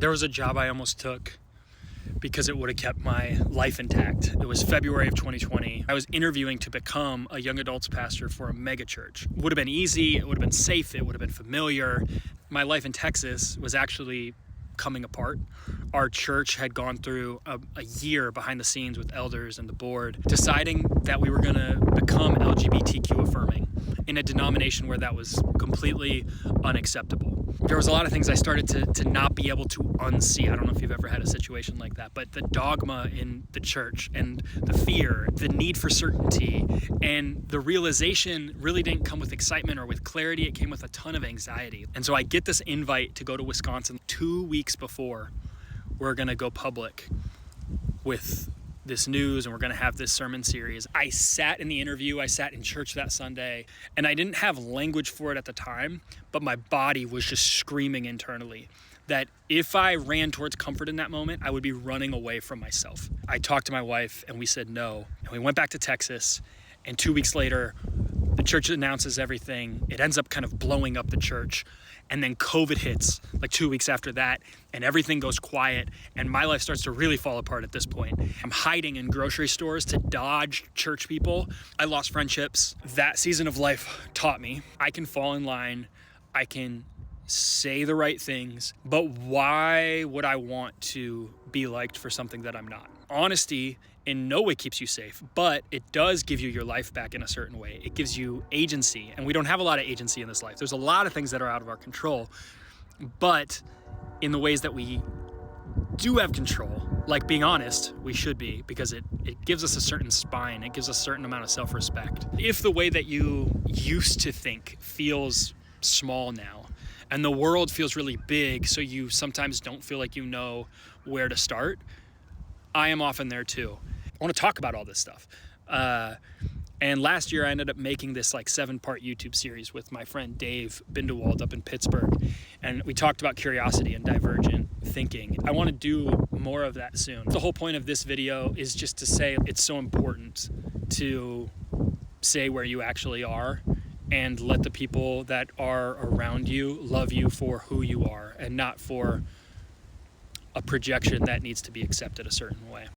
There was a job I almost took because it would have kept my life intact. It was February of 2020. I was interviewing to become a young adults pastor for a mega church. It would have been easy, it would have been safe, it would have been familiar. My life in Texas was actually coming apart. Our church had gone through a year behind the scenes with elders and the board, deciding that we were going to become LGBTQ affirming in a denomination where that was completely unacceptable. There was a lot of things I started to not be able to unsee. I don't know if you've ever had a situation like that, but the dogma in the church and the fear, the need for certainty, and the realization really didn't come with excitement or with clarity. It came with a ton of anxiety. And so I get this invite to go to Wisconsin 2 weeks before we're going to go public with this news and we're going to have this sermon series. I sat in the interview, I sat in church that Sunday, and I didn't have language for it at the time, but my body was just screaming internally that if I ran towards comfort in that moment, I would be running away from myself. I talked to my wife and we said no, and we went back to Texas, and 2 weeks later, the church announces everything. It ends up kind of blowing up the church. And then COVID hits like 2 weeks after that, and everything goes quiet, and my life starts to really fall apart at this point. I'm hiding in grocery stores to dodge church people. I lost friendships. That season of life taught me I can fall in line, I can say the right things, but why would I want to be liked for something that I'm not? Honesty in no way keeps you safe, but it does give you your life back in a certain way. It gives you agency, and we don't have a lot of agency in this life. There's a lot of things that are out of our control, but in the ways that we do have control, like being honest, we should be, because it gives us a certain spine. It gives us a certain amount of self-respect. If the way that you used to think feels small now, and the world feels really big, so you sometimes don't feel like you know where to start, I am often there too. I want to talk about all this stuff. And last year I ended up making this like 7-part YouTube series with my friend Dave Bindewald up in Pittsburgh. And we talked about curiosity and divergent thinking. I want to do more of that soon. The whole point of this video is just to say it's so important to say where you actually are and let the people that are around you love you for who you are and not for a projection that needs to be accepted a certain way.